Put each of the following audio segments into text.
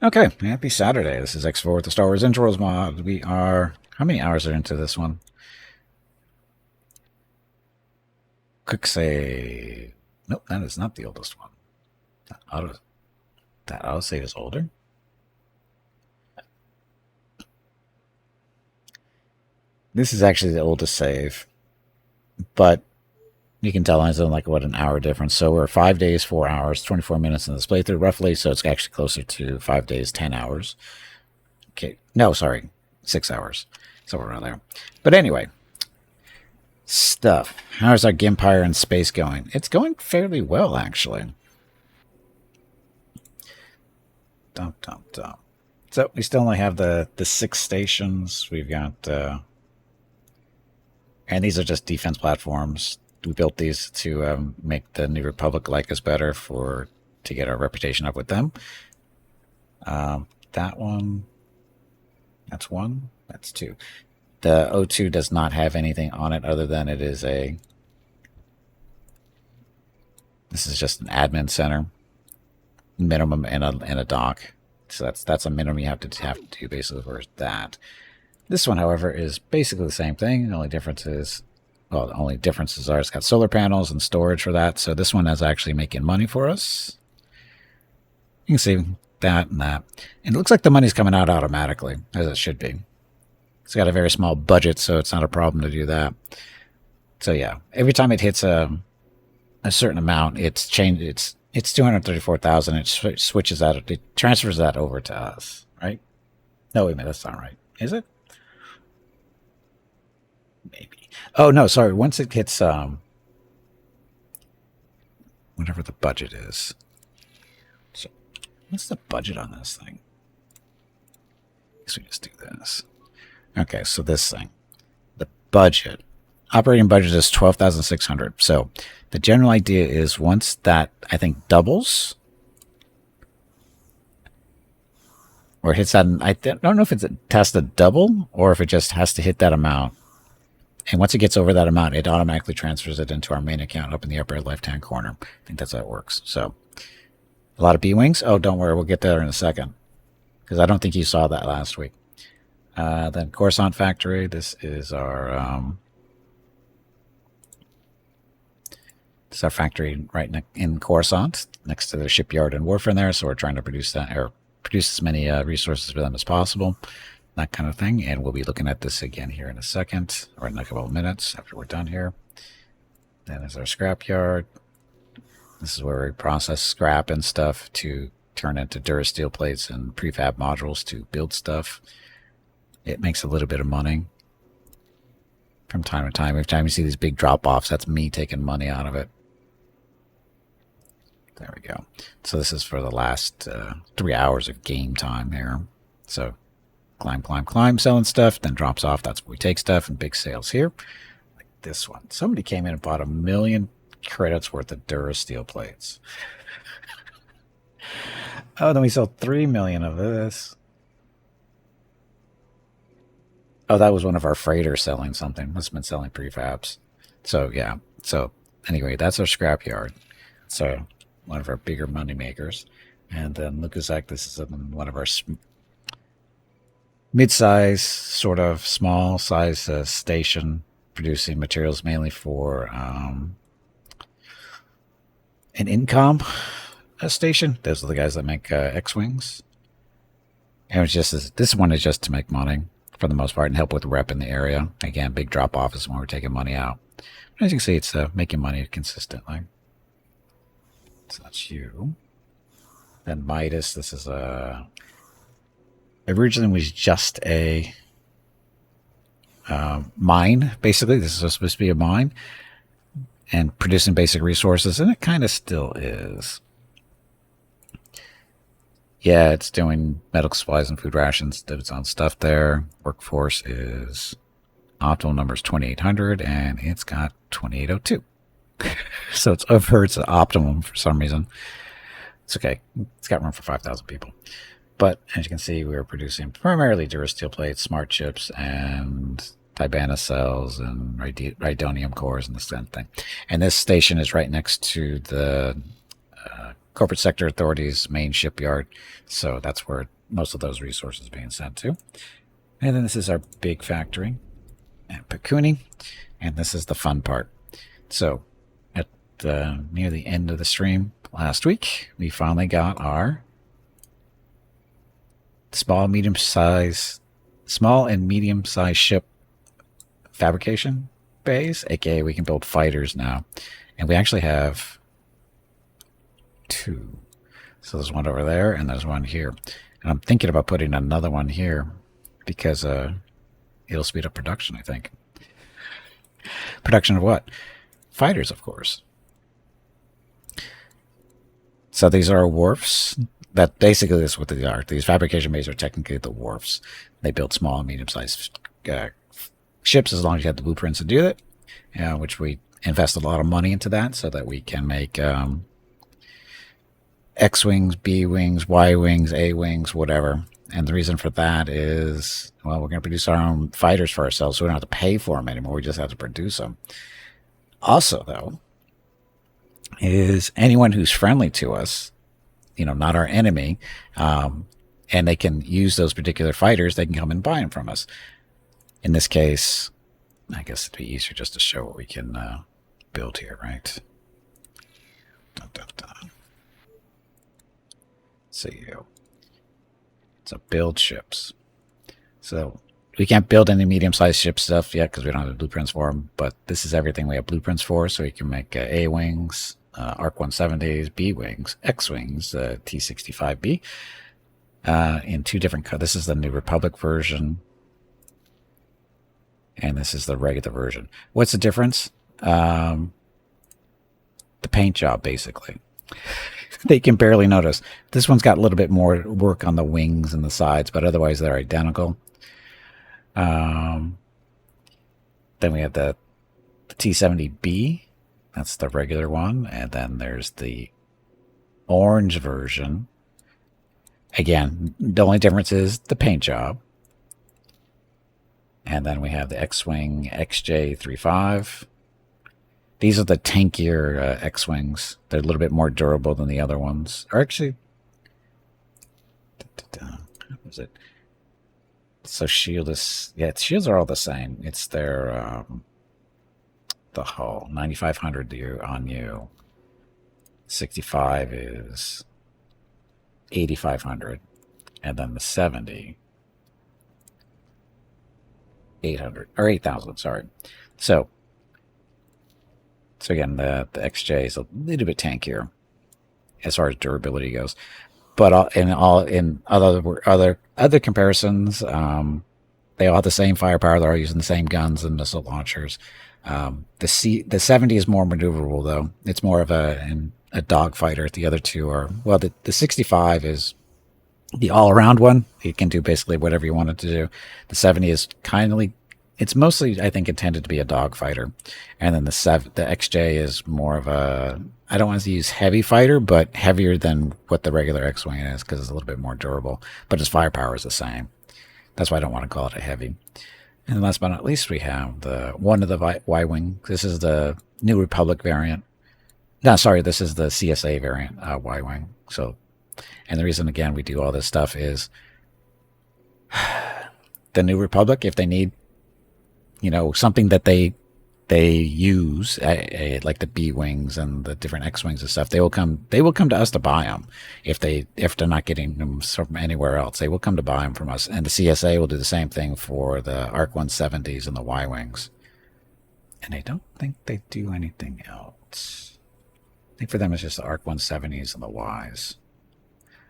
Okay, happy Saturday. This is X4 with the Star Wars Interworlds mod. We are... How many hours are into this one? Quick save. Nope, that is not the oldest one. That autosave is older? This is actually the oldest save. But you can tell it's like, what, an hour difference. So we're 5 days, 4 hours, 24 minutes in this playthrough, roughly. So it's actually closer to 5 days, 10 hours. Okay, no, sorry, 6 hours. Somewhere around there. But anyway, stuff. How's our Gimpire in space going? It's going fairly well, actually. Dump, dump, dump. So we still only have the 6 stations. We've got... and these are just defense platforms. We built these to make the New Republic like us better to get our reputation up with them. That one... That's 1. That's 2. The O2 does not have anything on it other than it is a... This is just an admin center. Minimum and a dock. So that's a minimum you have to do basically for that. This one, however, is basically the same thing. The only difference is... Well, the only differences are it's got solar panels and storage for that. So this one is actually making money for us. You can see that and that. And it looks like the money's coming out automatically, as it should be. It's got a very small budget, so it's not a problem to do that. So yeah, every time it hits a certain amount, it's 234,000. It switches that. It transfers that over to us, right? No, wait a minute, that's not right. Is it? Maybe. Oh no, sorry. Once it hits whatever the budget is. So what's the budget on this thing? I guess we just do this. Okay, so this thing, the budget, operating budget is 12,600. So the general idea is once that I think doubles, or hits that, I don't know if it has to double or if it just has to hit that amount. And once it gets over that amount, it automatically transfers it into our main account up in the upper left-hand corner. I think that's how it works. So a lot of B-Wings. Oh, don't worry, we'll get there in a second because I don't think you saw that last week. Then Coruscant factory. This is our factory right in Coruscant, next to the shipyard and wharf in there. So we're trying to produce that, or produce as many resources for them as possible, that kind of thing. And we'll be looking at this again here in a second, or in a couple of minutes after we're done here. Then is our scrapyard. This is where we process scrap and stuff to turn into durasteel plates and prefab modules to build stuff. It makes a little bit of money from time to time. Every time you see these big drop-offs, that's me taking money out of it. There we go. So this is for the last 3 hours of game time here. So climb, climb, climb, selling stuff, then drops off. That's where we take stuff, and big sales here. Like this one. Somebody came in and bought 1 million credits worth of durasteel plates. Oh, then we sold 3 million of this. Oh, that was one of our freighters selling something. Must have been selling prefabs. So, yeah. So, anyway, that's our scrapyard. So, one of our bigger money makers. And then Lucasek, this is one of our mid-size, sort of small-size station, producing materials mainly for an incom station. Those are the guys that make X-Wings. And it's just this one is just to make money, for the most part, and help with rep in the area. Again, big drop-off is when we're taking money out. But as you can see, it's making money consistently. So that's you. Then Midas, this is originally was just a mine, basically. This is supposed to be a mine. And producing basic resources, and it kind of still is. Yeah, it's doing medical supplies and food rations. Did its own stuff there. Workforce is optimal number is 2,800, and it's got 2,802. So it's over its optimum for some reason. It's okay. It's got room for 5,000 people. But as you can see, we are producing primarily durasteel plates, smart chips, and Tibana cells, and rhydonium cores, and this kind of thing. And this station is right next to the corporate sector authorities' main shipyard. So that's where most of those resources are being sent to. And then this is our big factory at Pakunni. And this is the fun part. So at near the end of the stream last week, we finally got our small and medium size ship fabrication bays, aka we can build fighters now. And we actually have 2. So there's one over there and there's one here. And I'm thinking about putting another one here because it'll speed up production, I think. Production of what? Fighters, of course. So these are wharfs. That basically is what they are. These fabrication bays are technically the wharfs. They build small and medium-sized ships as long as you have the blueprints to do it, which we invest a lot of money into that so that we can make X-wings, B-wings, Y-wings, A-wings, whatever. And the reason for that is, well, we're going to produce our own fighters for ourselves, so we don't have to pay for them anymore. We just have to produce them. Also, though, is anyone who's friendly to us, not our enemy, and they can use those particular fighters, they can come and buy them from us. In this case, I guess it'd be easier just to show what we can build here, right? Dun, dun, dun. So build ships. So we can't build any medium-sized ship stuff yet because we don't have the blueprints for them, but this is everything we have blueprints for, so we can make A-wings, ARC 170s, B-wings, X-wings, T-65B, in 2 different colors. This is the New Republic version, and this is the regular version. What's the difference? The paint job, basically. They can barely notice. This one's got a little bit more work on the wings and the sides, but otherwise they're identical. Then we have the T-70B. That's the regular one. And then there's the orange version. Again, the only difference is the paint job. And then we have the X-Wing XJ35. These are the tankier X-Wings. They're a little bit more durable than the other ones. Or actually, what was it? So shield is, shields are all the same. It's their, the hull. 9,500 on you. 65 is 8,500. And then the 70, 800, or 8,000, sorry. So again, the XJ is a little bit tankier as far as durability goes, but in other comparisons, they all have the same firepower. They're all using the same guns and missile launchers. The 70 is more maneuverable, though. It's more of a dogfighter. The other 2 are, well, the 65 is the all-around one. It can do basically whatever you want it to do. The 70 is it's mostly, I think, intended to be a dogfighter. And then the XJ is more of a, I don't want to use heavy fighter, but heavier than what the regular X-Wing is because it's a little bit more durable. But its firepower is the same. That's why I don't want to call it a heavy. And then last but not least, we have one of the Y-Wing. This is the New Republic variant. No, sorry, this is the CSA variant, Y-Wing. So, and the reason, again, we do all this stuff is the New Republic, if they need something that they use, like the B-wings and the different X-wings and stuff, they will come to us to buy them. If they're not getting them from anywhere else, they will come to buy them from us. And the CSA will do the same thing for the ARC 170s and the Y-wings. And I don't think they do anything else. I think for them it's just the ARC 170s and the Ys.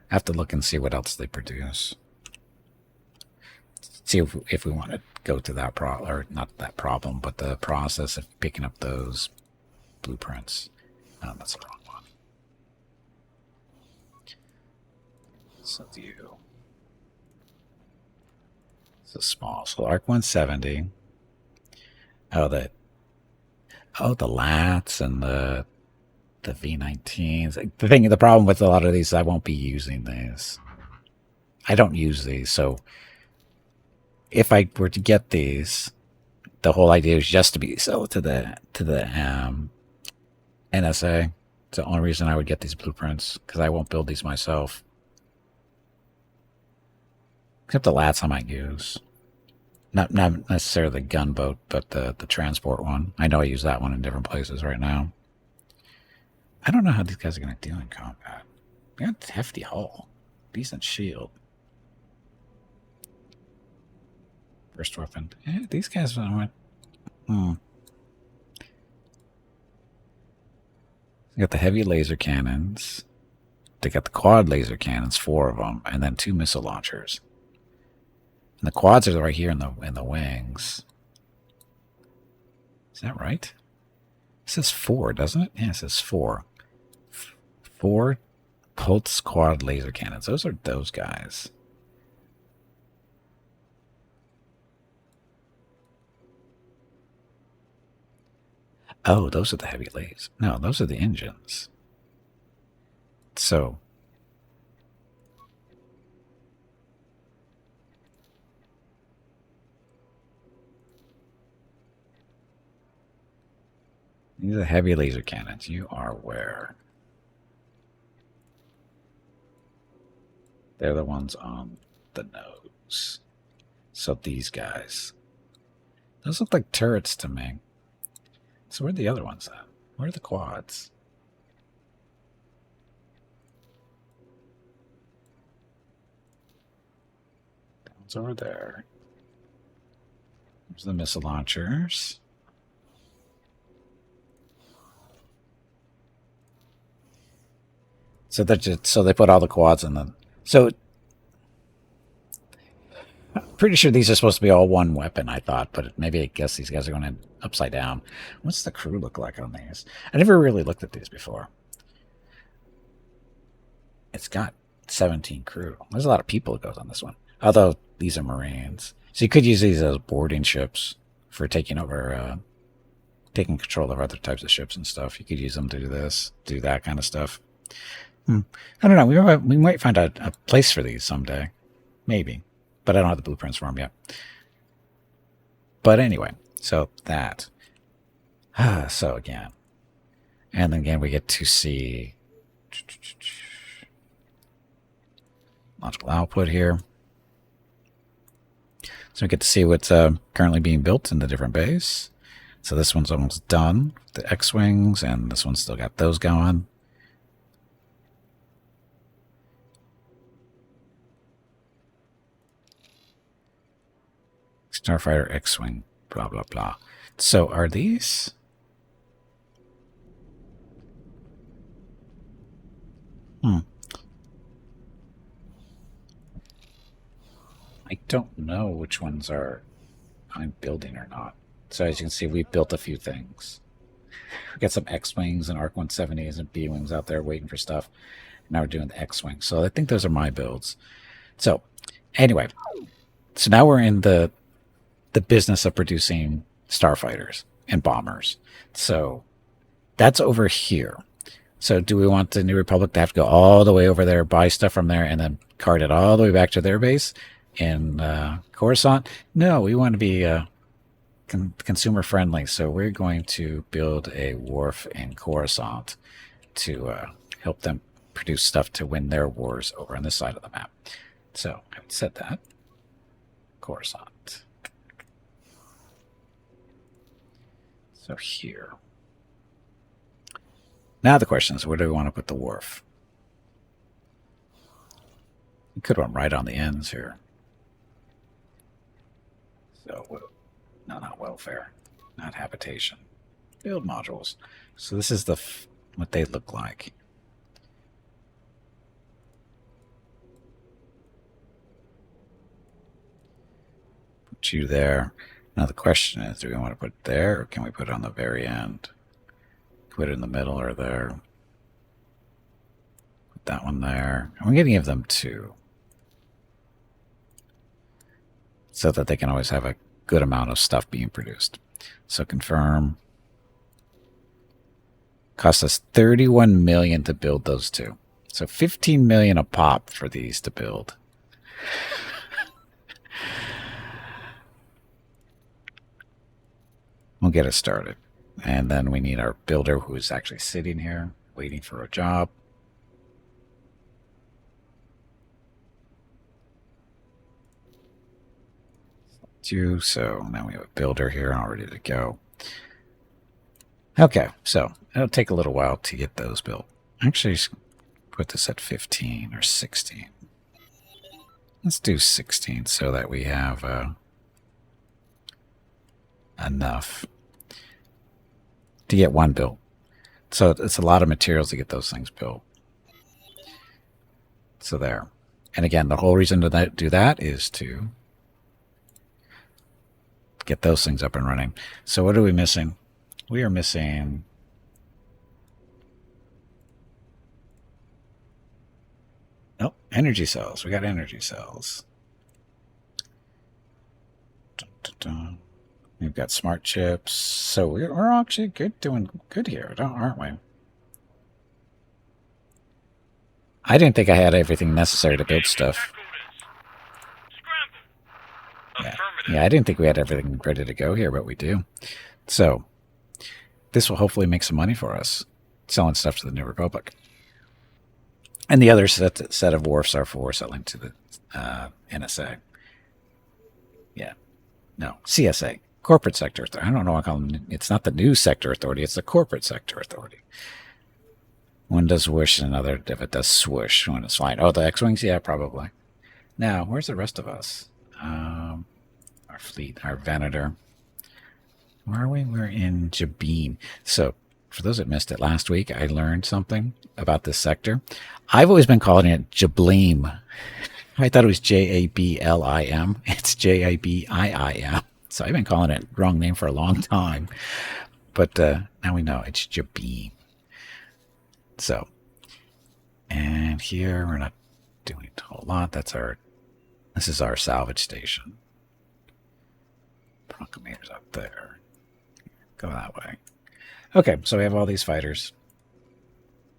I have to look and see what else they produce. See if we want to go to that or not that problem, but the process of picking up those blueprints. That's the wrong one. So view. So small. So ARC 170. The LATs and the V19s. The problem with a lot of these, I won't be using these. I don't use these, so if I were to get these, the whole idea is just to be sold to the NSA. It's the only reason I would get these blueprints, because I won't build these myself. Except the lats I might use. Not necessarily the gunboat, but the transport one. I know I use that one in different places right now. I don't know how these guys are going to do in combat. They got a hefty hull. Decent shield. First weapon. Yeah, these guys went... They got the heavy laser cannons. They got the quad laser cannons, 4 of them, and then 2 missile launchers. And the quads are right here in the wings. Is that right? It says 4, doesn't it? Yeah, it says 4. 4 pulse quad laser cannons. Those are those guys. Oh, those are the heavy lasers. No, those are the engines. So... these are heavy laser cannons. You are where? They're the ones on the nose. So these guys. Those look like turrets to me. So where are the other ones at? Where are the quads? That one's over there. There's the missile launchers. So they put all the quads in them. So I'm pretty sure these are supposed to be all one weapon, I thought, but maybe I guess these guys are going upside down. What's the crew look like on these? I never really looked at these before. It's got 17 crew. There's a lot of people that goes on this one. Although these are Marines. So you could use these as boarding ships for taking over, taking control of other types of ships and stuff. You could use them to do this, do that kind of stuff. I don't know. We might find a place for these someday. Maybe. But I don't have the blueprints for them yet. But anyway, so that. So again. And then again, we get to see logical output here. So we get to see what's currently being built in the different bays. So this one's almost done. The X-Wings, and this one's still got those going. Starfighter, X-Wing, blah, blah, blah. So are these... I don't know which ones I'm building or not. So as you can see, we've built a few things. We got some X-Wings and ARC-170s and B-Wings out there waiting for stuff. Now we're doing the X-Wing. So I think those are my builds. So anyway, so now we're in the business of producing starfighters and bombers. So that's over here. So do we want the New Republic to have to go all the way over there, buy stuff from there, and then cart it all the way back to their base in Coruscant? No, we want to be consumer friendly. So we're going to build a wharf in Coruscant to help them produce stuff to win their wars over on this side of the map. So having said that, Coruscant. So here. Now the question is, where do we want to put the wharf? We could run right on the ends here. So, no, not welfare, not habitation. Build modules. So this is what they look like. Put you there. Now the question is, do we want to put it there, or can we put it on the very end? Put it in the middle or there. Put that one there. And we're going to give them 2. So that they can always have a good amount of stuff being produced. So confirm. Cost us $31 million to build those 2. So $15 million a pop for these to build. We'll get it started. And then we need our builder who is actually sitting here waiting for a job. So now we have a builder here all ready to go. Okay, so it'll take a little while to get those built. Actually, just put this at 15 or 16. Let's do 16 so that we have enough to get one built. So it's a lot of materials to get those things built. So there. And again, the whole reason to do that is to get those things up and running. So what are we missing? We are missing... Oh, energy cells. We got energy cells. Dun, dun, dun. We've got smart chips. So we're actually doing good here, aren't we? I didn't think I had everything necessary to build stuff. Yeah, I didn't think we had everything ready to go here, but we do. So, this will hopefully make some money for us, selling stuff to the New Republic. And the other set of wharfs are for selling to the NSA. Yeah. No, CSA. Corporate Sector Authority. I don't know what I call them. It's not the News Sector Authority, it's the Corporate Sector Authority. One does whoosh and another if it does swoosh when it's flying. Oh, the X-Wings? Yeah, probably. Now, where's the rest of us? Our fleet, our Venator. Where are we? We're in Jabiim. So, for those that missed it last week, I learned something about this sector. I've always been calling it Jabiim. I thought it was Jablim. It's Jabiim. So I've been calling it wrong name for a long time. But now we know it's Jabiim. So, and here we're not doing a whole lot. This is our salvage station. Proclamator's up there. Go that way. Okay, so we have all these fighters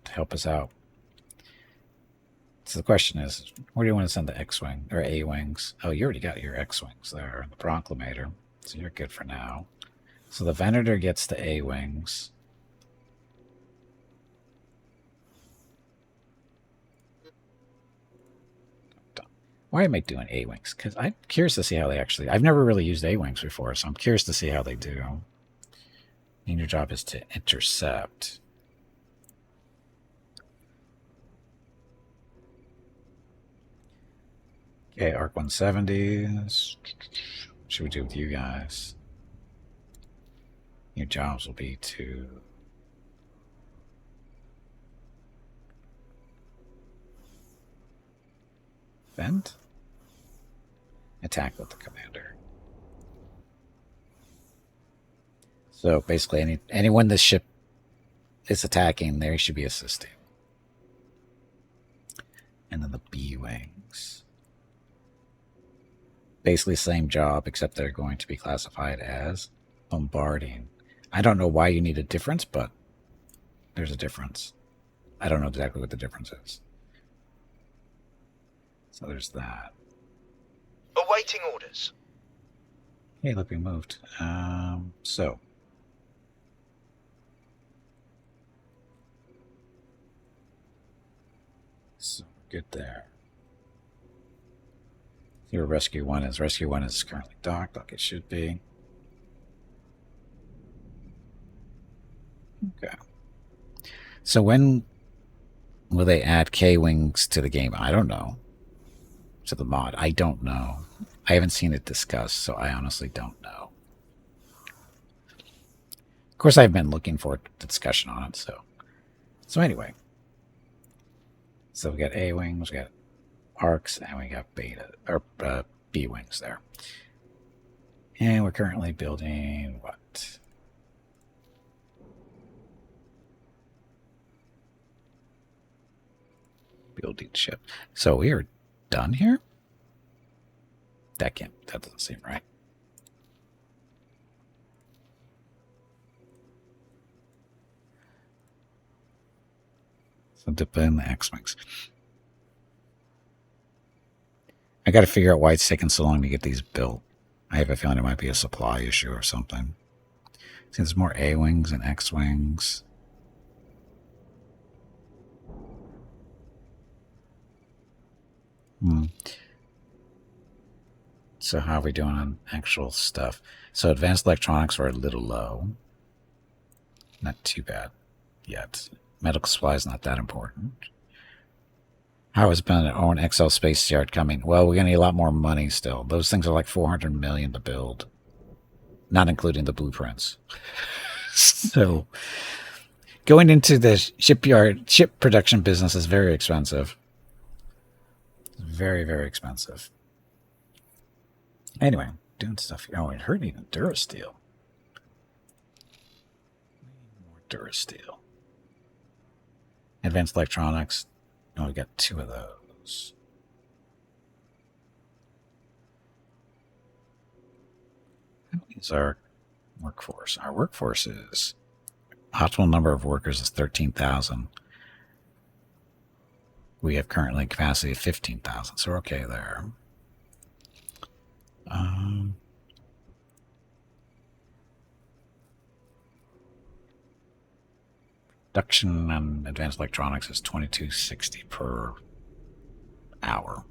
to help us out. So the question is, where do you want to send the X-Wing or A-Wings? Oh, you already got your X-Wings there, the Proclamator. So you're good for now. So the Venator gets the A-Wings. Why am I doing A-Wings? Because I'm curious to see how they actually... I've never really used A-Wings before, so I'm curious to see how they do. And your job is to intercept. Okay, Arc 170s. What should we do with you guys? Your jobs will be to... defend? Attack with the commander. So basically, anyone this ship is attacking, they should be assisting. And then the B-Wings. Basically same job, except they're going to be classified as bombarding. I don't know why you need a difference, but there's a difference. I don't know exactly what the difference is. So there's that. Awaiting orders. Hey, look, we moved. So good there. Your rescue one is currently docked, like it should be. Okay. So when will they add K-Wings to the game? I don't know. To the mod, I don't know. I haven't seen it discussed, so I honestly don't know. Of course, I've been looking for a discussion on it, so anyway. So we got A-Wings, we got Arcs, and we got B-Wings there. And we're currently building what? Building ship. So we are done here? That doesn't seem right. So dip in the X-Wings. I got to figure out why it's taking so long to get these built. I have a feeling it might be a supply issue or something. See, there's more A-Wings and X-Wings. So how are we doing on actual stuff? So advanced electronics are a little low. Not too bad yet. Medical supplies not that important. How has been an own XL space yard coming? Well, we're gonna need a lot more money still. Those things are like 400 million to build, not including the blueprints. So going into the ship production business is very expensive. Very, very expensive. Anyway, doing stuff here. Oh, it hurt even Durasteel. More Durasteel. Advanced electronics. Oh, we got 2 of those. How many is our workforce? Our workforce is optimal number of workers is 13,000. We have currently a capacity of 15,000, so we're okay there. Production on advanced electronics is 2260 per hour.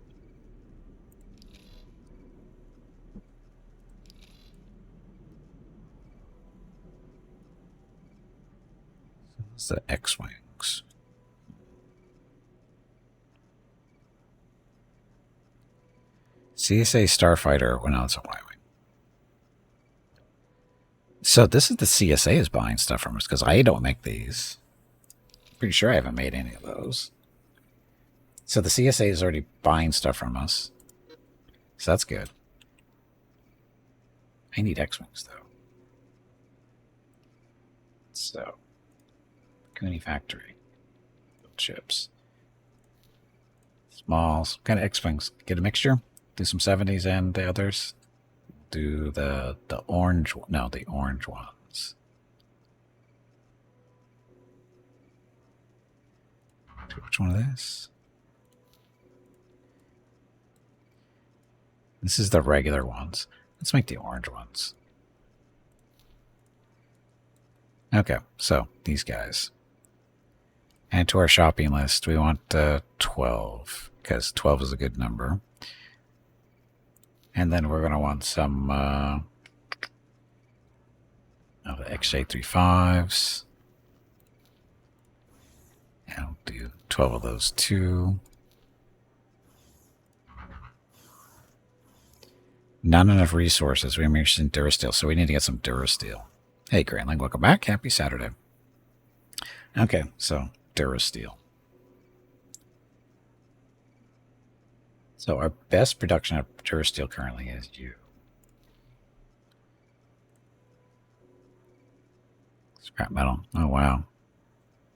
It's the X-Wings. CSA Starfighter. Well, no, it's a Y-Wing. So this is the CSA is buying stuff from us because I don't make these. Pretty sure I haven't made any of those. So the CSA is already buying stuff from us. So that's good. I need X-Wings, though. So, Pakunni factory. Chips. Smalls. Kind of X-Wings. Get a mixture. Do some 70s and the others. Do the orange... No, the orange ones. Which one of this? This is the regular ones. Let's make the orange ones. Okay, so these guys. Add to our shopping list, we want 12, because 12 is a good number. And then we're going to want some of the XJ35s. And I'll do 12 of those too. Not enough resources. We're interested in Durasteel, so we need to get some Durasteel. Hey, Grantling, welcome back. Happy Saturday. Okay, so Durasteel. So our best production of Durasteel currently is you. Scrap metal. Oh, wow.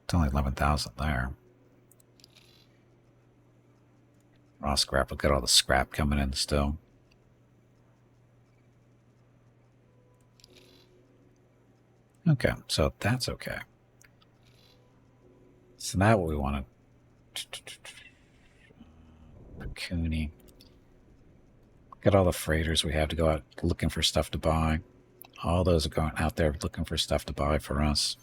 It's only 11,000 there. Raw scrap. Look at all the scrap coming in still. Okay, so that's okay. So now what we want to... Pakunni. Look at all the freighters we have to go out looking for stuff to buy. All those are going out there looking for stuff to buy for us.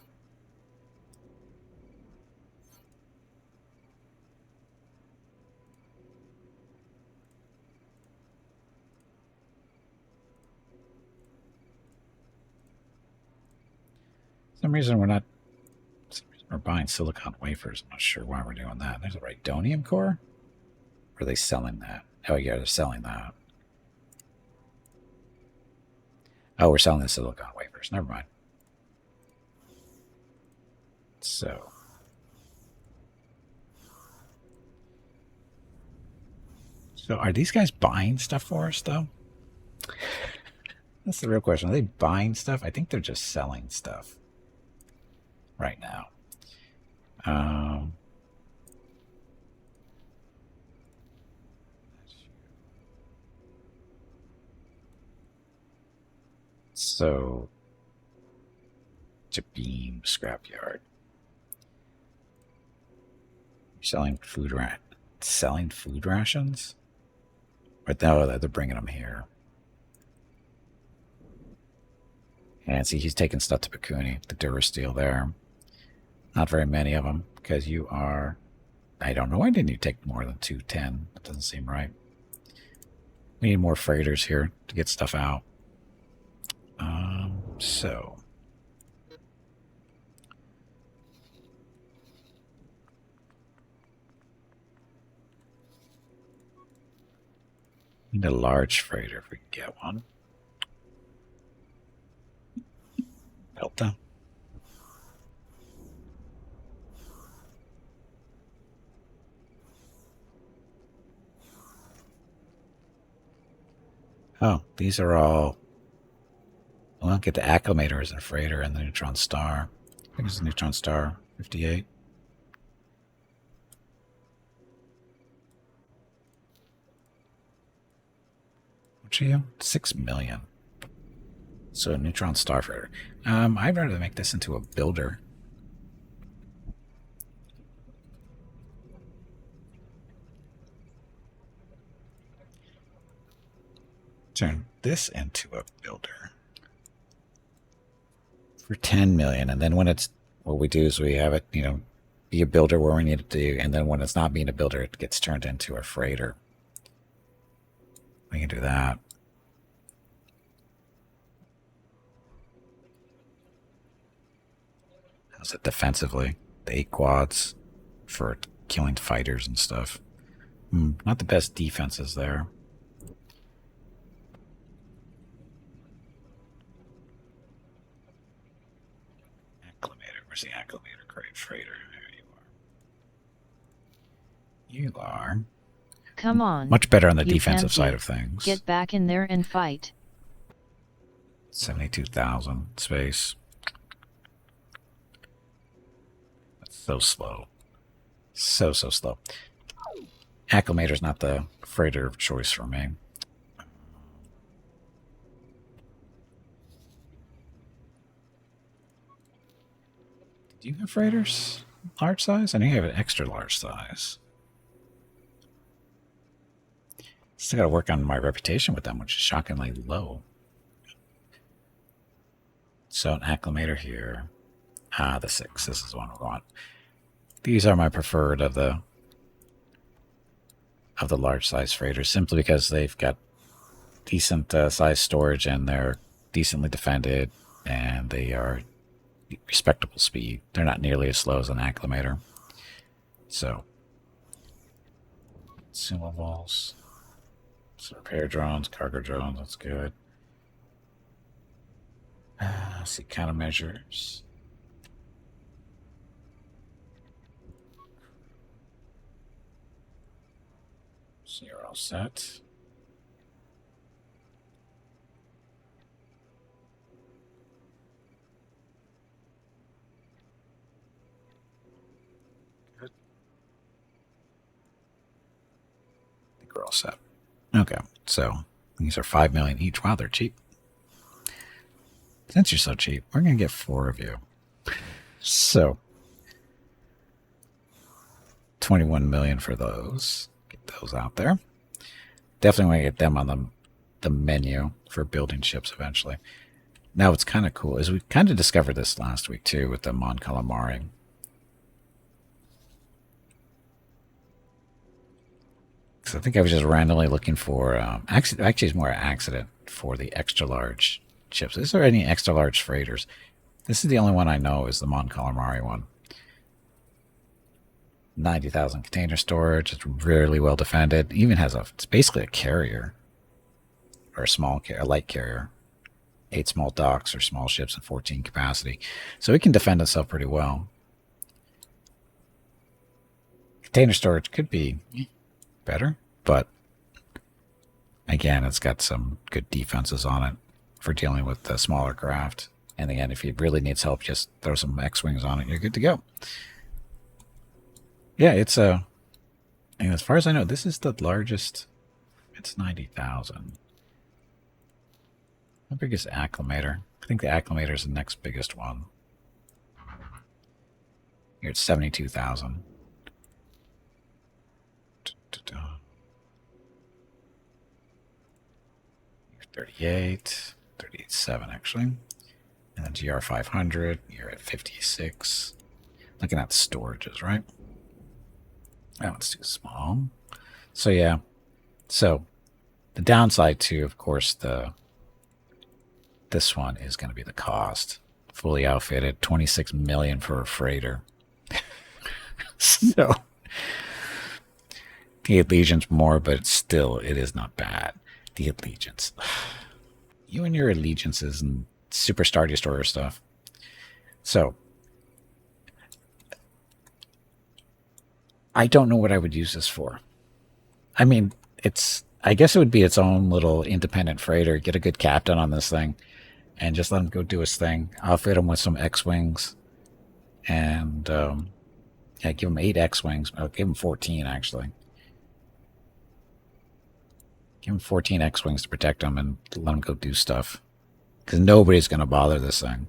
For some reason we're buying silicon wafers. I'm not sure why we're doing that. There's a Rhydonium core? Or are they selling that? Oh yeah, they're selling that. Oh, we're selling the silicon wafers. Never mind. So are these guys buying stuff for us, though? That's the real question. Are they buying stuff? I think they're just selling stuff right now. So, Jabiim Scrapyard. Selling food rations? But no, they're bringing them here. And see, he's taking stuff to Pakunni, the Durasteel there. Not very many of them, because you are I don't know. Why didn't you take more than 210? That doesn't seem right. We need more freighters here to get stuff out. So... need a large freighter if we can get one. Delta. Oh, these are all... Well, I'll get the Acclamator as a freighter and the Neutron Star. I think it's the Neutron Star 58. What's you? 6 million. So, Neutron Starfighter. I'd rather make this into a builder. Turn this into a builder. For 10 million. And then when it's... What we do is we have it, you know, be a builder where we need it to. And then when it's not being a builder, it gets turned into a freighter. We can do that. How's it defensively? The 8 quads for killing fighters and stuff. Not the best defenses there. Acclamator. Where's the Acclamator? Great freighter. There you are. You are. Come on. Much better on the You defensive can't side be. of things. Get back in there and fight. 72,000 space. That's so slow. So slow. Acclamator's not the freighter of choice for me. Do you have freighters? Large size? I know you have an extra large size. Still got to work on my reputation with them, which is shockingly low. So an Acclamator here. The 6. This is the one we want. These are my preferred of the large size freighters, simply because they've got decent size storage and they're decently defended and they are respectable speed. They're not nearly as slow as an Acclamator. So, consumables, some repair drones, cargo drones. That's good. Let's see, countermeasures. So you're all set. Good. I think we're all set. Okay, so these are 5 million each. Wow, they're cheap. Since you're so cheap, we're going to get 4 of you. So, 21 million for those. Get those out there. Definitely want to get them on the menu for building ships eventually. Now, what's kind of cool is we kind of discovered this last week too with the Calamari. So I think I was just randomly looking for, actually it's more an accident for the extra large ships. Is there any extra large freighters? This is the only one I know is the Calamari one. 90,000 container storage. It's really well defended. It even has it's basically a carrier or a light carrier. 8 small docks or small ships and 14 capacity. So it can defend itself pretty well. Container storage could be better, but again, it's got some good defenses on it for dealing with the smaller craft. And again, if it really needs help, just throw some X-Wings on it. You're good to go. Yeah, it's and as far as I know, this is the largest. It's 90,000. How big is Acclamator? I think the Acclamator is the next biggest one. Here it's 72,000. 38, 38.7 actually. And then GR500, you're at 56. Looking at storages, right? That one's too small. So yeah. So the downside too, of course, this one is going to be the cost. Fully outfitted, 26 million for a freighter. So the Allegiance more, but still, it is not bad. The Allegiance. You and your Allegiances and Super Star Destroyer stuff. So I don't know what I would use this for. I mean, I guess it would be its own little independent freighter. Get a good captain on this thing and just let him go do his thing. Outfit him with some X-Wings and yeah, give him 8 X-Wings. I'll give him 14, actually. Give him 14 X-Wings to protect him and let him go do stuff. Because nobody's going to bother this thing.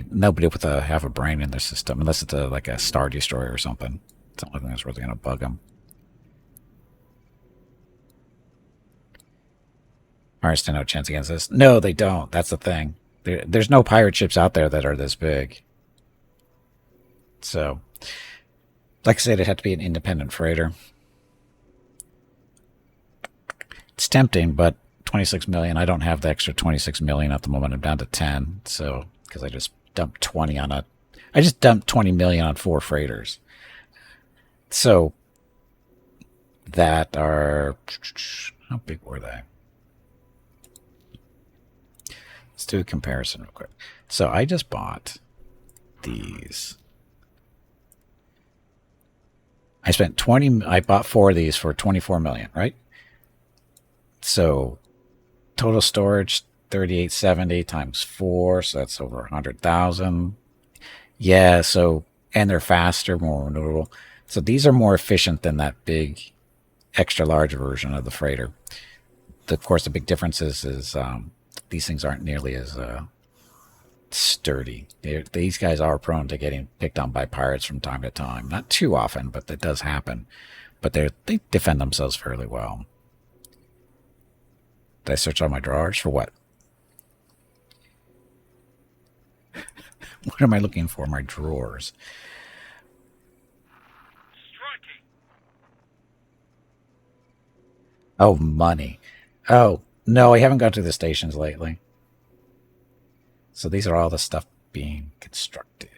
Nobody with half a brain in their system, unless it's like a Star Destroyer or something. It's the only thing that's really going to bug them. Pirates stand no chance against this. No, they don't. That's the thing. There's no pirate ships out there that are this big. So, like I said, it had to be an independent freighter. It's tempting, but 26 million. I don't have the extra 26 million at the moment. I'm down to 10. So, because I just dumped 20 on I just dumped 20 million on 4 freighters. So, that are, how big were they? Let's do a comparison real quick. So, I just bought these. I bought 4 of these for 24 million, right? So total storage 3870 times 4, so that's over 100,000. Yeah, so and they're faster, more maneuverable. So these are more efficient than that big extra large version of the freighter. Of course, the big difference is these things aren't nearly as sturdy. These guys are prone to getting picked on by pirates from time to time. Not too often, but that does happen. But they defend themselves fairly well. Did I search all my drawers for what? What am I looking for? My drawers. Striking. Oh, money. Oh, no, I haven't got to the stations lately. So these are all the stuff being constructed.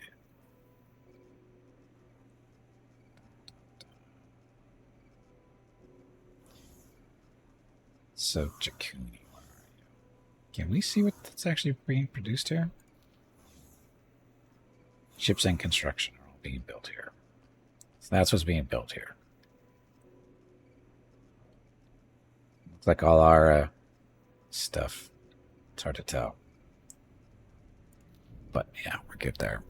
So, Pakunni, where are you? Can we see what's actually being produced here? Ships in construction are all being built here. So that's what's being built here. Looks like all our stuff. It's hard to tell. But yeah, we're good there.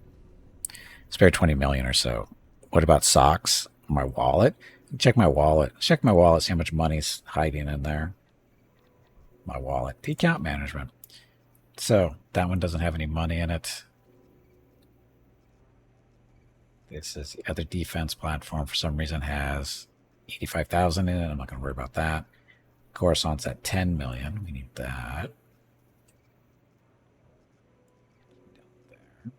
Spare 20 million or so. What about socks? My wallet? Check my wallet. Check my wallet, see how much money's hiding in there. My wallet. The account management. So that one doesn't have any money in it. This is the other defense platform for some reason has 85,000 in it. I'm not going to worry about that. Coruscant's at 10 million. We need that. There.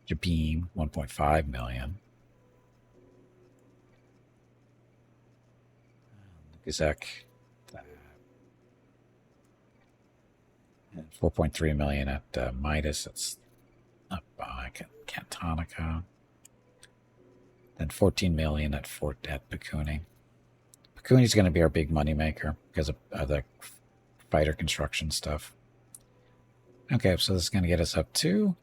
Jabiim, 1.5 million. Gazek, that. And 4.3 million at Midas. That's not by Cantonica. Then 14 million at Pakunni. Pakunni's going to be our big money maker because of the fighter construction stuff. Okay, so this is going to get us up to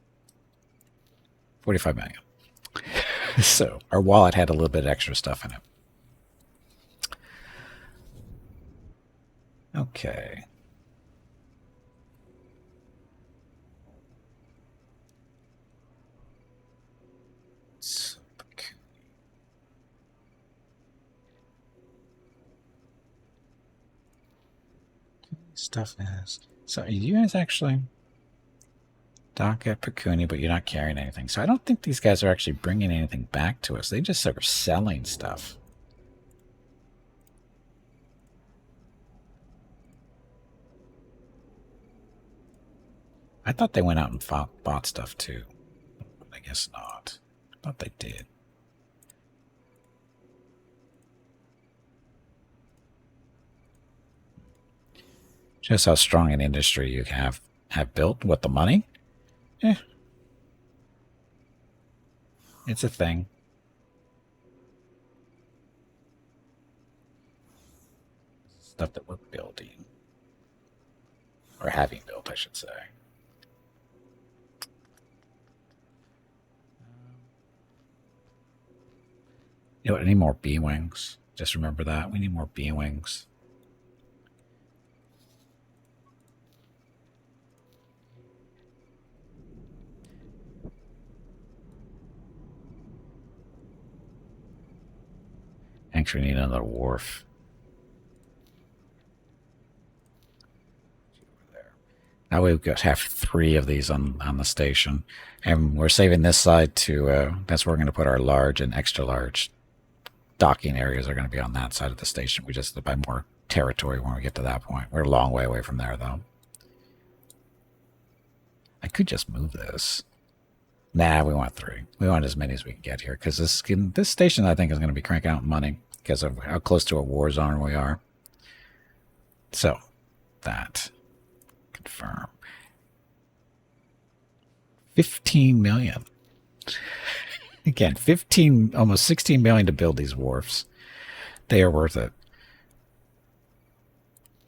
45 million. So our wallet had a little bit extra stuff in it. Okay. So, stuff is. So you guys actually dock at Pakunni, but you're not carrying anything. So I don't think these guys are actually bringing anything back to us. They just are selling stuff. I thought they went out and bought stuff too. I guess not. I thought they did. Shows how strong an industry you have built with the money. Eh. It's a thing. Stuff that we're building. Or having built, I should say. You know what? I need more B-Wings. Just remember that. We need more B-Wings. Actually, we need another wharf. Now we've got have 3 of these on the station. And we're saving this side to, that's where we're going to put our large and extra large docking areas are going to be on that side of the station. We just buy more territory when we get to that point. We're a long way away from there, though. I could just move this. Nah, we want 3. We want as many as we can get here, because this station, I think, is going to be cranking out money because of how close to a war zone we are. So, that. Confirm. 15 million. Again, 15, almost 16 million to build these wharfs. They are worth it.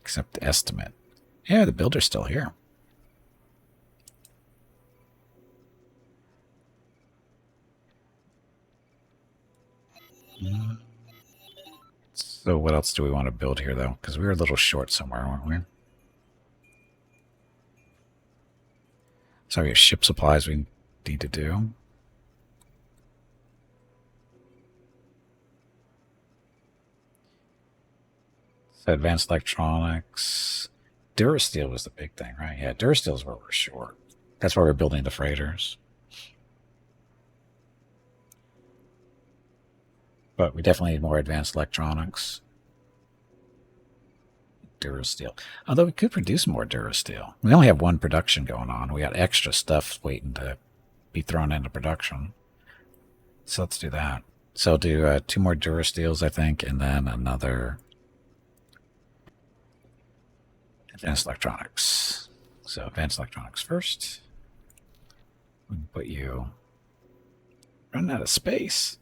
Except the estimate. Yeah, the builder's still here. So what else do we want to build here, though? Because we were a little short somewhere, weren't we? So we have ship supplies we need to do. So advanced electronics. Durasteel was the big thing, right? Yeah, Durasteel is where we're short. That's why we're building the freighters. But we definitely need more advanced electronics. Durasteel. Although we could produce more Durasteel. We only have 1 production going on. We got extra stuff waiting to be thrown into production. So let's do that. So I'll do 2 more Durasteels, I think, and then another advanced electronics. So advanced electronics first. We can put you running out of space.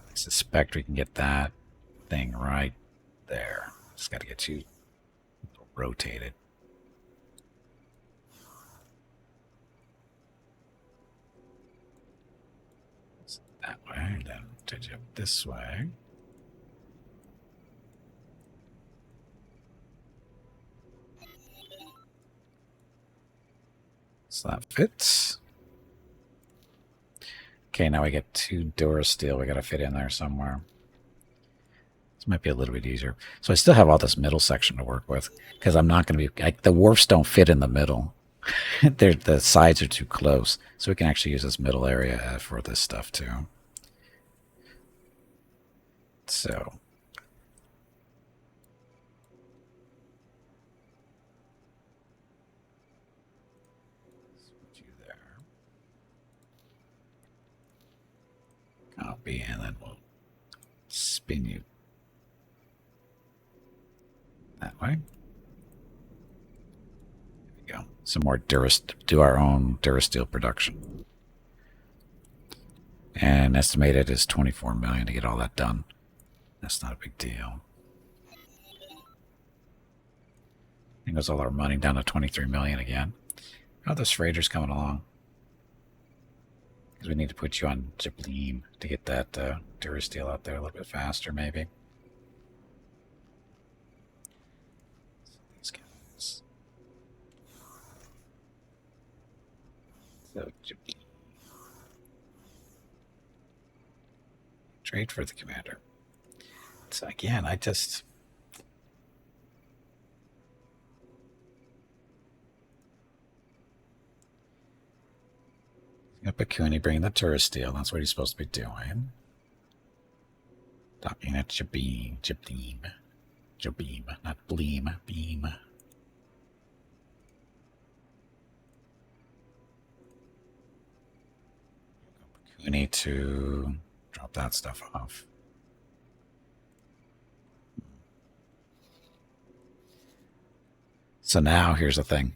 I suspect we can get that thing right there. Just got to get you rotated. That way, then touch up this way. So that fits. Okay, now we get 2 Durasteel. We got to fit in there somewhere. This might be a little bit easier. So I still have all this middle section to work with because I'm not going to be... the wharfs don't fit in the middle. The sides are too close. So we can actually use this middle area for this stuff too. So... copy, and then we'll spin you that way. There we go. Some more do our own Durasteel production. And estimated is 24 million to get all that done. That's not a big deal. I think that's all our money down to 23 million again. Oh, this freighter's coming along. We need to put you on Jabiim to get that Durasteel out there a little bit faster, maybe. These guys. So Jabiim. Trade for the commander. So again, I just... Pakunni bringing the Durasteel. That's what he's supposed to be doing. Docking at Jabiim. Jabiim, not Bleem. Beam. We need to drop that stuff off. So now here's the thing,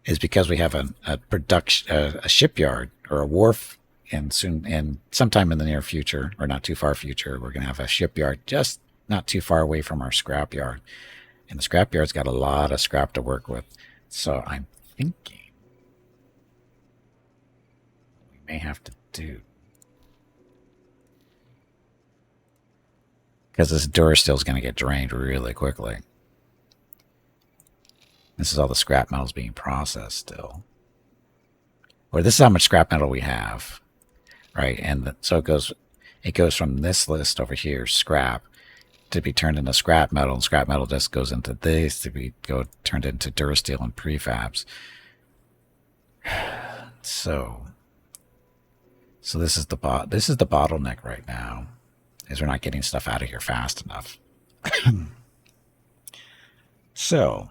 is because we have a production, a shipyard or a wharf, and sometime in the near future, or not too far future, we're going to have a shipyard just not too far away from our scrapyard. And the scrapyard's got a lot of scrap to work with. So I'm thinking we may have to do, because this Durasteel is going to get drained really quickly. This is all the scrap metals being processed still. Or this is how much scrap metal we have, right? And so it goes from this list over here, scrap, to be turned into scrap metal, and scrap metal just goes into this to be turned into Durasteel and prefabs. So this is the bottleneck right now, is we're not getting stuff out of here fast enough. So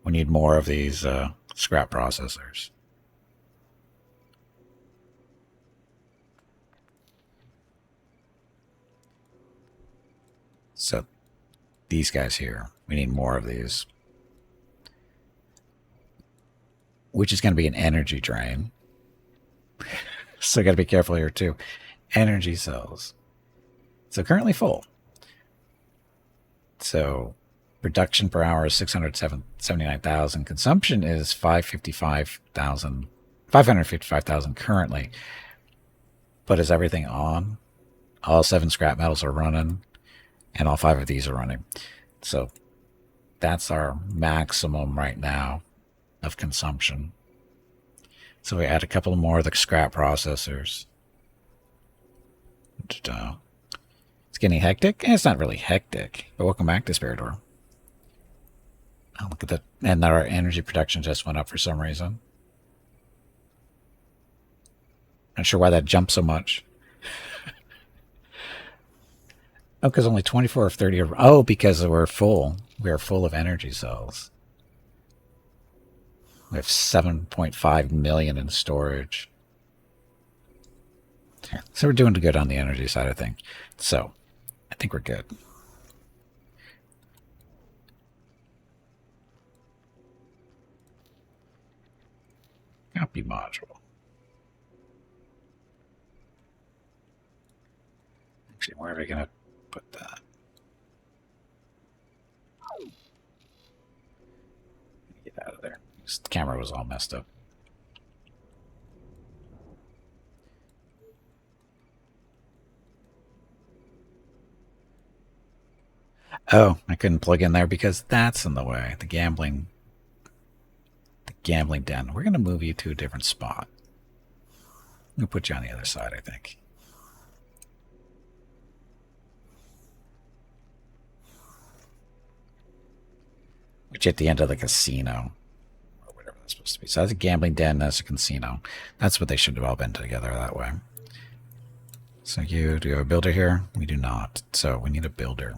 we need more of these scrap processors. So these guys here, we need more of these, which is going to be an energy drain. So got to be careful here too. Energy cells. So currently full. So production per hour is 679,000. Consumption is 555,000 currently. But is everything on? All 7 scrap metals are running, and all 5 of these are running. So that's our maximum right now of consumption. So we add a couple more of the scrap processors. It's getting hectic. It's not really hectic, but welcome back to Spiridor. Oh, look at that. And our energy production just went up for some reason. Not sure why that jumped so much. Oh, because only 24 of 30 are... Oh, because we're full. We are full of energy cells. We have 7.5 million in storage. So we're doing good on the energy side of things. So I think we're good. Copy module. Actually, where are we going to put that? Get out of there. This camera was all messed up. Oh, I couldn't plug in there because that's in the way. The gambling den. We're going to move you to a different spot. We'll put you on the other side, I think. Which at the end of the casino, or whatever that's supposed to be. So that's a gambling den, that's a casino. That's what they should have all been together that way. So do you have a builder here? We do not. So we need a builder.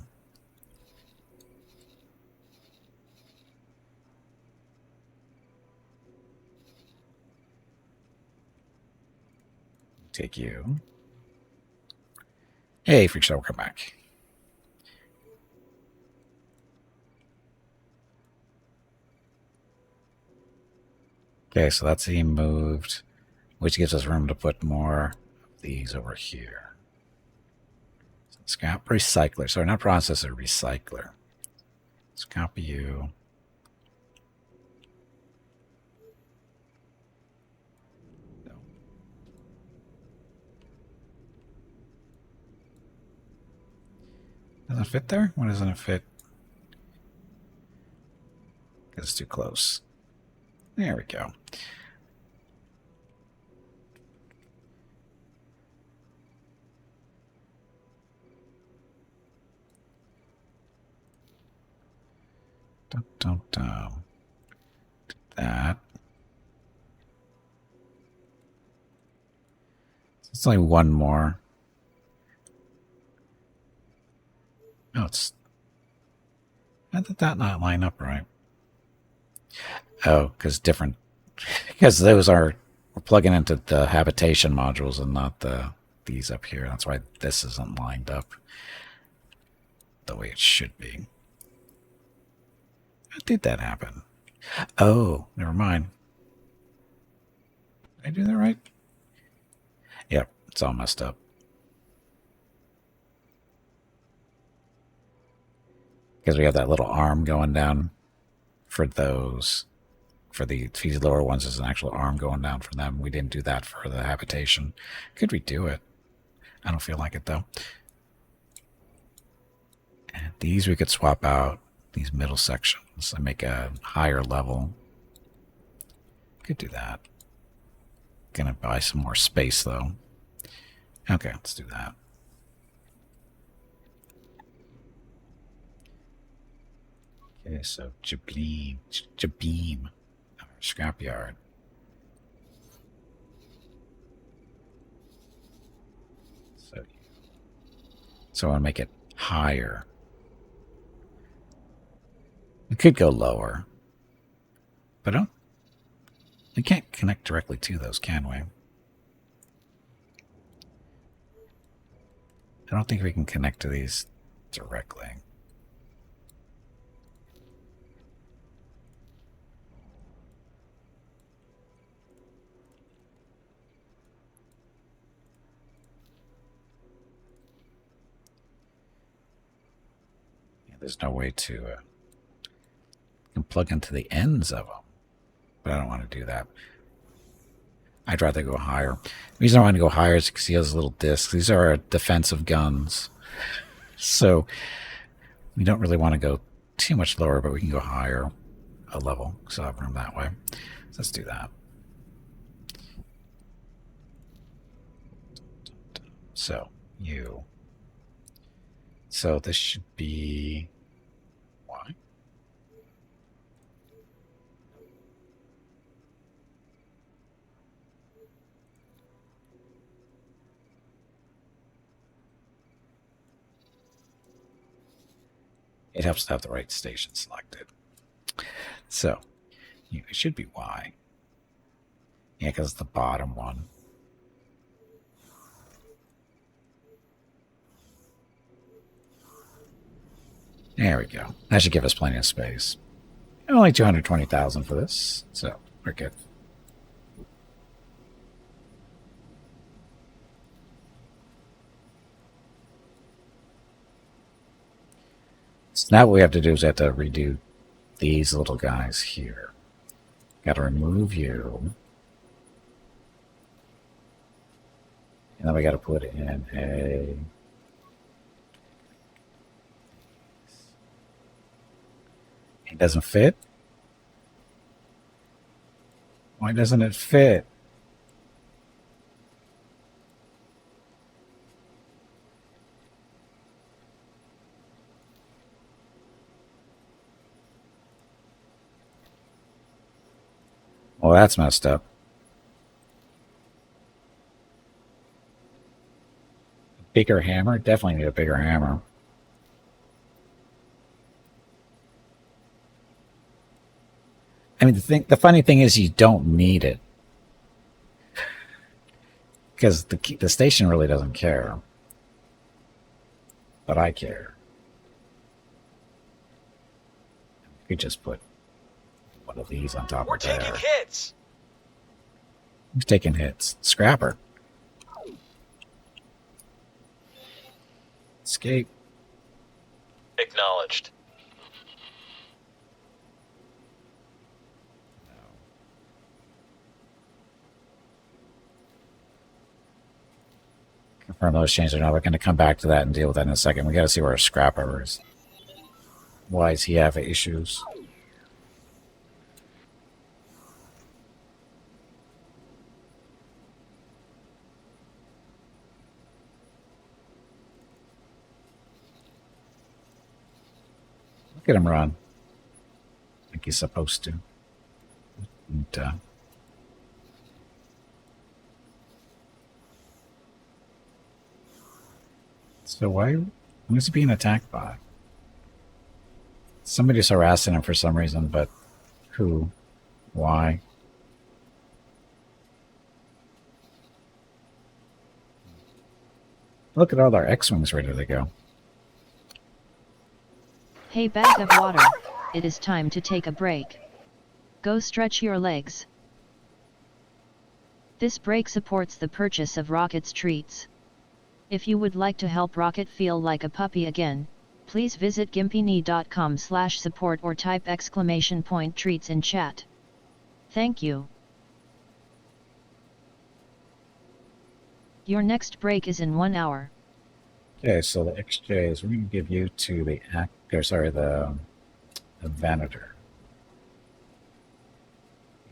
Take you. Hey, Freak Show, come back. Okay, so that's being moved, which gives us room to put more of these over here. So scrap recycler. Sorry, not processor, recycler. Let's copy you. Doesn't it fit there? Why doesn't it fit? Because it's too close. There we go. Do that. It's only one more. Oh, it's... How did that not line up right? Oh, because different... Because those are We're plugging into the habitation modules and not these up here. That's why this isn't lined up the way it should be. How did that happen? Oh, never mind. Did I do that right? Yep, it's all messed up. Because we have that little arm going down for those. For these lower ones, there's an actual arm going down for them. We didn't do that for the habitation. Could we do it? I don't feel like it, though. And these we could swap out, these middle sections, and make a higher level. Could do that. Gonna buy some more space, though. Okay, let's do that. Okay, so Jabiim, Scrapyard. So I want to make it higher. We could go lower, but we can't connect directly to those, can we? I don't think we can connect to these directly. There's no way to you can plug into the ends of them, but I don't want to do that. I'd rather go higher. The reason I want to go higher is because he has little discs. These are our defensive guns, so we don't really want to go too much lower, but we can go higher a level, so I have room that way. So let's do that. So you. So this should be Y. It helps to have the right station selected. So it should be Y. Yeah, because it's the bottom one. There we go. That should give us plenty of space. Only 220,000 for this, so we're good. So now what we have to do is we have to redo these little guys here. Got to remove you. And then we got to put in a... It doesn't fit? Why doesn't it fit? Well, that's messed up. Bigger hammer? Definitely need a bigger hammer. I mean, the funny thing is you don't need it. Because the station really doesn't care. But I care. We could just put one of these on top of there. We're taking hits! Who's taking hits? Scrapper. Escape. Acknowledged. Confirm those changes or not. We're going to come back to that and deal with that in a second. We got to see where our Scrapper is. Why does he have issues? Look at him run. Like he's supposed to. And, so why is he being attacked by? Somebody's harassing him for some reason, but who? Why? Look at all our X-Wings ready to go. Hey, bag of water, it is time to take a break. Go stretch your legs. This break supports the purchase of Rocket's treats. If you would like to help Rocket feel like a puppy again, please visit gimpini.com/support or type !treats in chat. Thank you. Your next break is in 1 hour. Okay, so the XJs, we're going to give you to the Venator.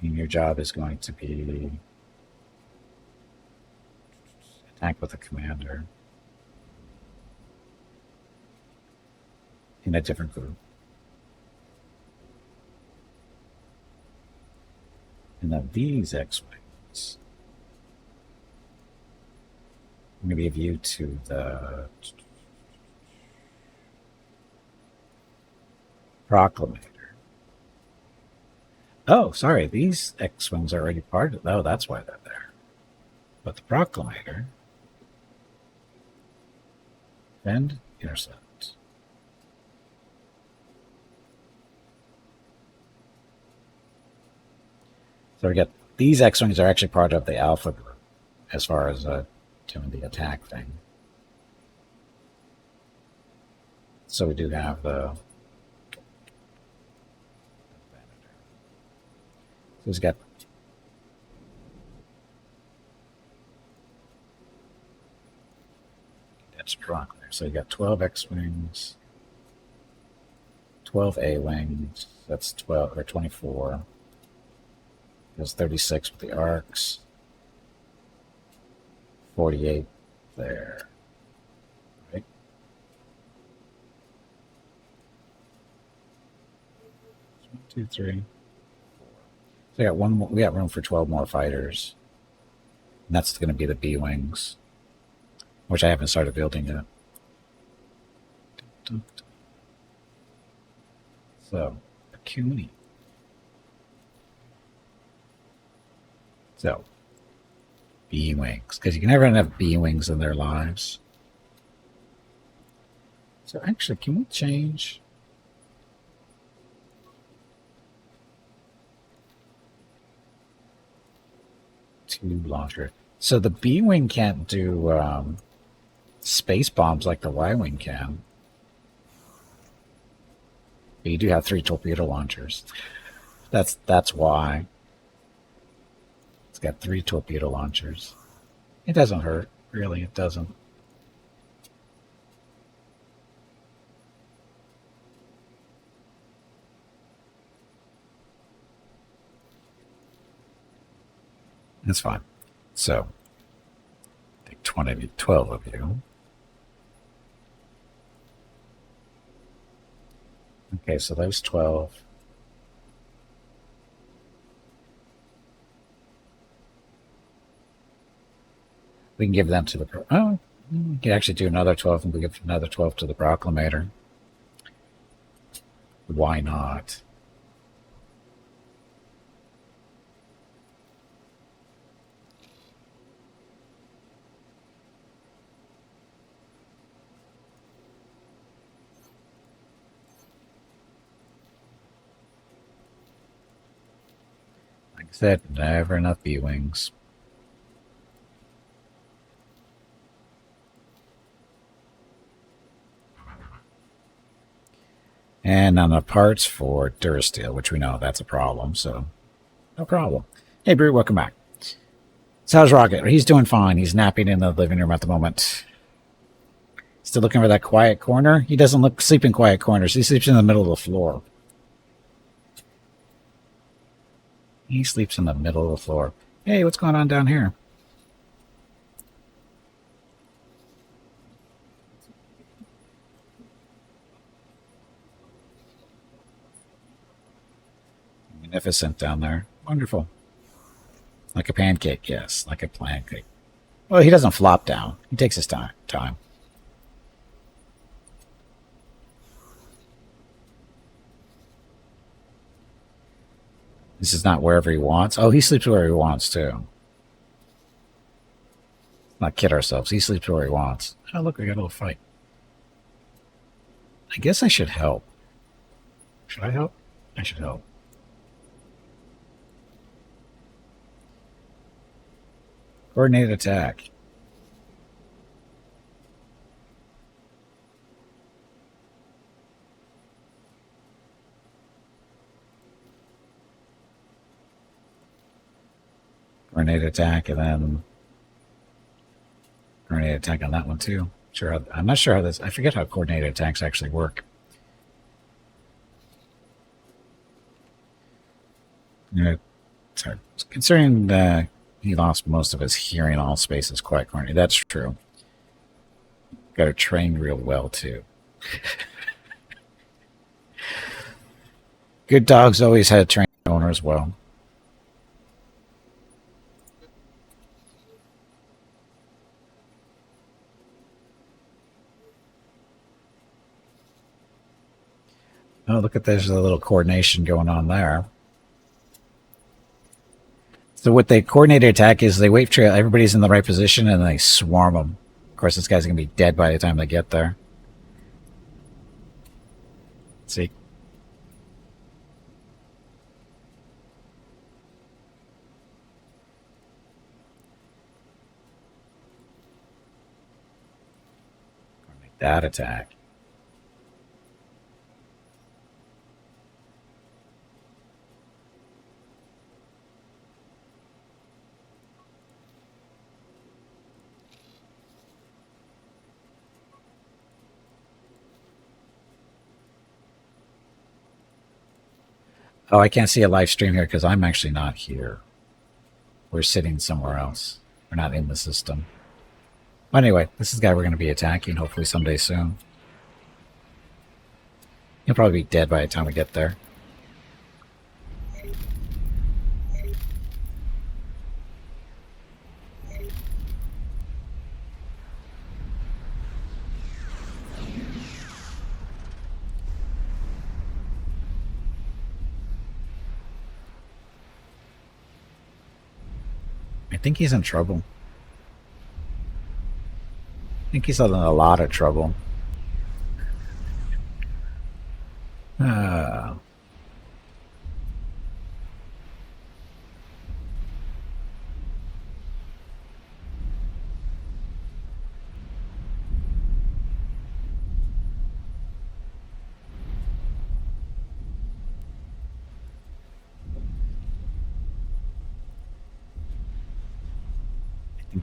And your job is going to be attack with the commander in a different group. And then these X-Wings, I'm going to give you to the Proclamator. Oh, sorry, these X-Wings are already part of it. Oh, that's why they're there. But the Proclamator, defend, intercept. So we got these X-Wings are actually part of the Alpha group as far as doing the attack thing. So we do have the So he's got that's strong there. So you got 12 X-Wings, 12 A-Wings, that's 12 or 24. There's 36 with the arcs. 48 there. Right? So 1, 2, 3. So we got one more, we got room for 12 more fighters. And that's going to be the B-Wings, which I haven't started building yet. So, Pakunni. So, B-Wings, because you can never have B-Wings in their lives. So actually, can we change? To launcher. So the B-Wing can't do space bombs like the Y-Wing can. But you do have 3 torpedo launchers. That's why. It's got 3 torpedo launchers. It doesn't hurt, really, it doesn't. That's fine. So, take 12 of you. Okay, so those 12. We can give them to the... Oh, we can actually do another 12 and we give another 12 to the Proclamator. Why not? Like I said, never enough B-Wings. And on the parts for Durasteel, which we know that's a problem, so no problem. Hey, Brew, welcome back. So how's Rocket? He's doing fine. He's napping in the living room at the moment. Still looking for that quiet corner? He doesn't sleep in quiet corners. He sleeps in the middle of the floor. He sleeps in the middle of the floor. Hey, what's going on down here? Magnificent down there. Wonderful. Like a pancake, yes. Like a pancake. Well, he doesn't flop down. He takes his time. This is not wherever he wants. Oh, he sleeps wherever he wants, too. Not kid ourselves. He sleeps where he wants. Oh, look, we got a little fight. I guess I should help. Should I help? I should help. Coordinated attack. Grenade attack, and then grenade attack on that one too. Sure, I'm not sure how this. I forget how coordinated attacks actually work. Yeah, sorry. Considering he lost most of his hearing, all space is quite coordinated. That's true. Got to train real well too. Good dogs always had trained owners well. Oh, look at there's a little coordination going on there. So what the coordinated attack is, they wait for everybody's in the right position and they swarm them. Of course, this guy's going to be dead by the time they get there. See? Make that attack. Oh, I can't see a live stream here because I'm actually not here. We're sitting somewhere else. We're not in the system. But anyway, this is the guy we're going to be attacking hopefully someday soon. He'll probably be dead by the time we get there. I think he's in trouble. I think he's in a lot of trouble.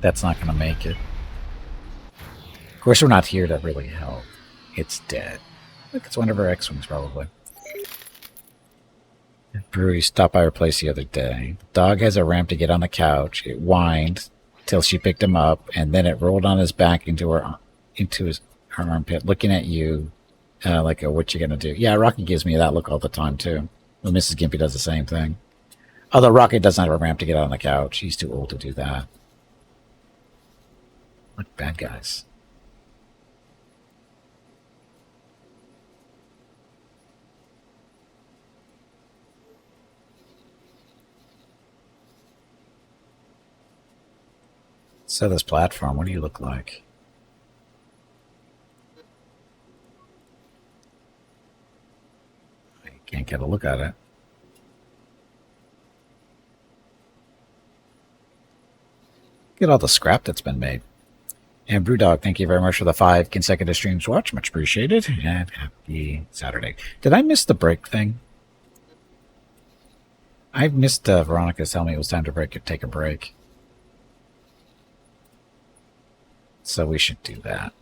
That's not going to make it. Of course, we're not here to really help. It's dead. Look, it's one of our X-Wings, probably. Brewery stopped by her place the other day. The dog has a ramp to get on the couch. It whined till she picked him up, and then it rolled on his back into her armpit, looking at you like, what you gonna do? Yeah, Rocky gives me that look all the time, too. Well, Mrs. Gimpy does the same thing. Although Rocky doesn't have a ramp to get on the couch. He's too old to do that. Like bad guys. So this platform, what do you look like? I can't get a look at it. Look at all the scrap that's been made. And Brewdog, thank you very much for the 5 consecutive streams watch. Much appreciated. And happy Saturday. Did I miss the break thing? I missed Veronica telling me it was time to take a break. So we should do that.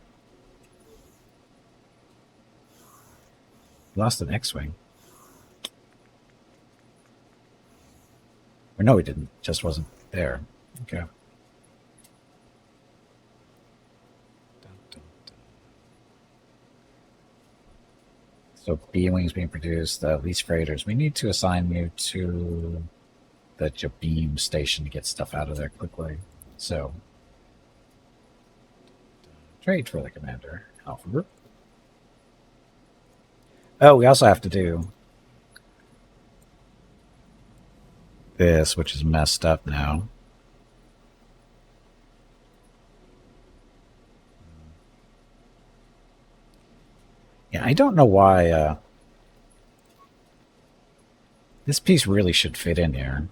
Lost an X-Wing. Or no, we didn't. Just wasn't there. Okay. So B-Wings being produced, least freighters. We need to assign you to the Jabiim station to get stuff out of there quickly. So, trade for the commander. Alpha Group. Oh, we also have to do this, which is messed up now. Yeah, I don't know why this piece really should fit in here.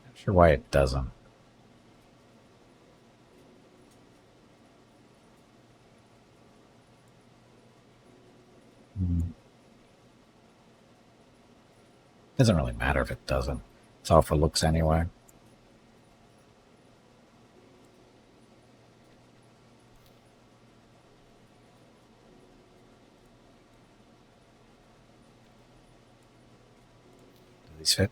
Not sure why it doesn't. Doesn't really matter if it doesn't. It's all for looks anyway. Do these fit?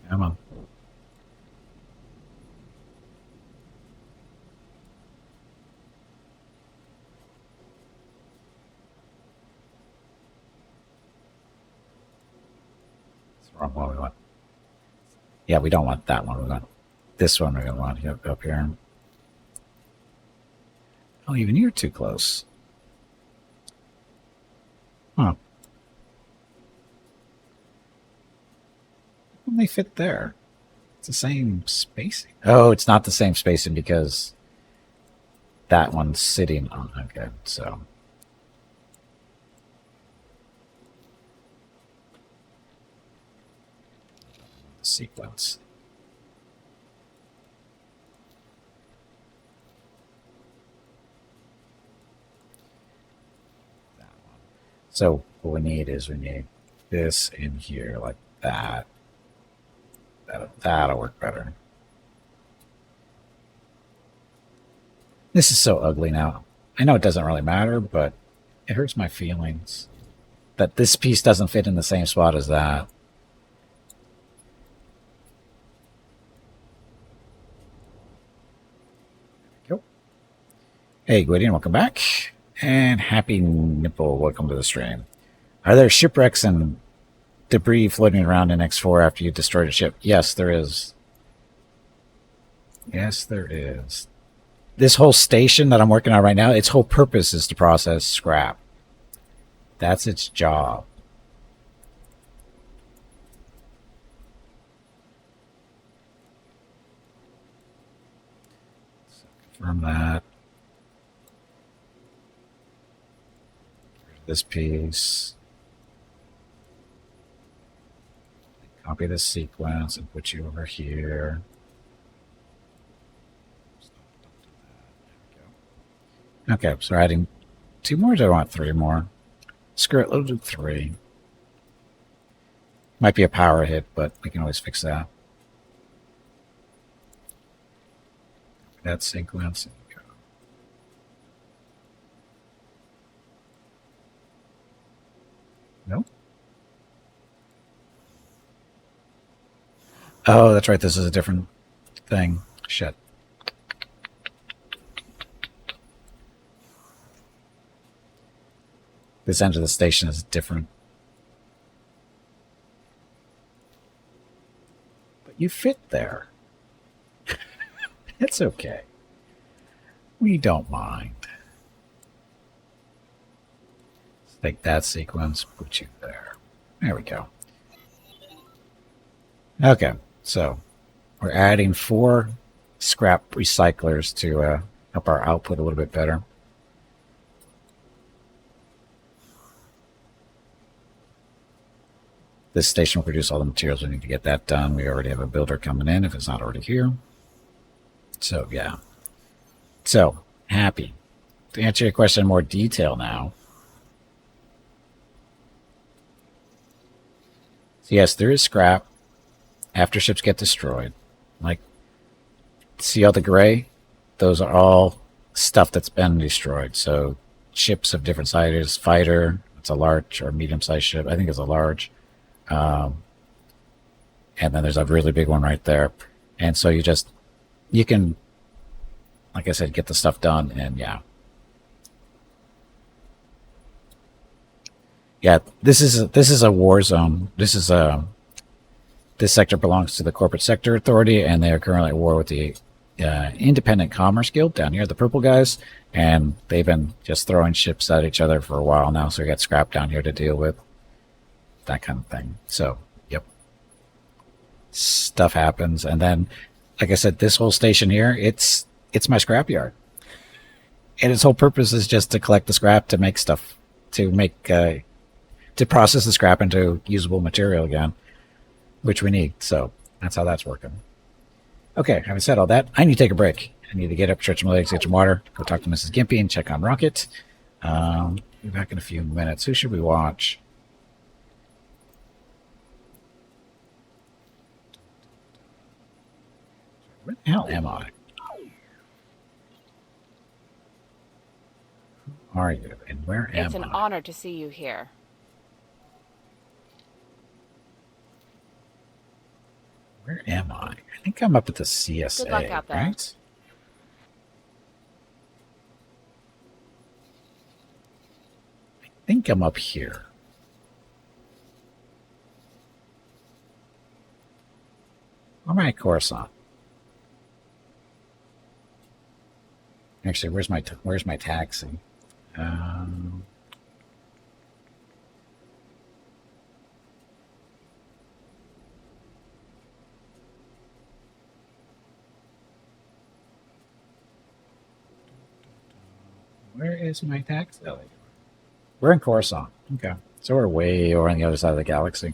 Come on. Wrong one we want. Yeah, we don't want that one. We want this one. We're going to want up here. Oh, even you're too close. Huh. How come they fit there? It's the same spacing. Oh, it's not the same spacing because that one's sitting on. Okay, so. Sequence. That one. So what we need is we need this in here like that. That'll work better. This is so ugly now. I know it doesn't really matter, but it hurts my feelings that this piece doesn't fit in the same spot as that. Hey, Gwydion, welcome back. And Happy Nipple, welcome to the stream. Are there shipwrecks and debris floating around in X4 after you destroyed a ship? Yes, there is. Yes, there is. This whole station that I'm working on right now, its whole purpose is to process scrap. That's its job. So confirm that. This piece. Copy this sequence and put you over here. Okay, so we're adding 2 more. Do I want 3 more? Screw it, let's do 3. Might be a power hit, but we can always fix that. That sequence. Nope. Oh, that's right. This is a different thing. Shit. This end of the station is different. But you fit there. It's okay. We don't mind. Take that sequence, put you there. There we go. Okay, so we're adding 4 scrap recyclers to help our output a little bit better. This station will produce all the materials we need to get that done. We already have a builder coming in if it's not already here. So, yeah. So, happy. To answer your question in more detail now. Yes, there is scrap after ships get destroyed. Like, see all the gray? Those are all stuff that's been destroyed. So, ships of different sizes. Fighter, it's a large or medium-sized ship. I think it's a large. And then there's a really big one right there. And so you can, like I said, get the stuff done. And yeah. Yeah, this is a war zone. This sector belongs to the Corporate Sector Authority, and they are currently at war with the Independent Commerce Guild down here, the purple guys, and they've been just throwing ships at each other for a while now, so we got scrap down here to deal with. That kind of thing. So, yep. Stuff happens, and then, like I said, this whole station here, it's my scrapyard. And its whole purpose is just to collect the scrap to make stuff, to process the scrap into usable material again, which we need. So that's how that's working. Okay, having said all that, I need to take a break. I need to get up, stretch my legs, get some water, go talk to Mrs. Gimpy and check on Rocket. Be back in a few minutes. Who should we watch? Where the hell am I? Who are you, and where am I? It's an honor to see you here. Where am I? I think I'm up at the CSA, Good luck out there. right? I think I'm up here. Or am I at Coruscant? Actually, where's my taxi? Where is my taxi? Oh, we're in Coruscant. Okay. So we're way over on the other side of the galaxy.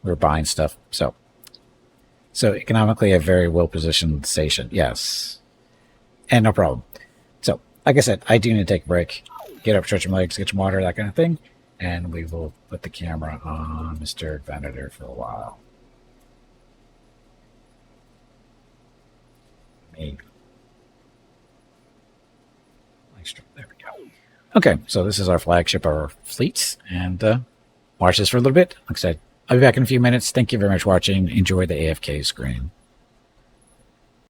We're buying stuff. So economically a very well-positioned station. Yes. And no problem. So, like I said, I do need to take a break. Get up, stretch my legs, get some water, that kind of thing. And we will put the camera on Mr. Venator for a while. Maybe. There we go. Okay, so this is our flagship, our fleet, and watch this for a little bit. Like I said, I'll be back in a few minutes. Thank you very much for watching. Enjoy the AFK screen.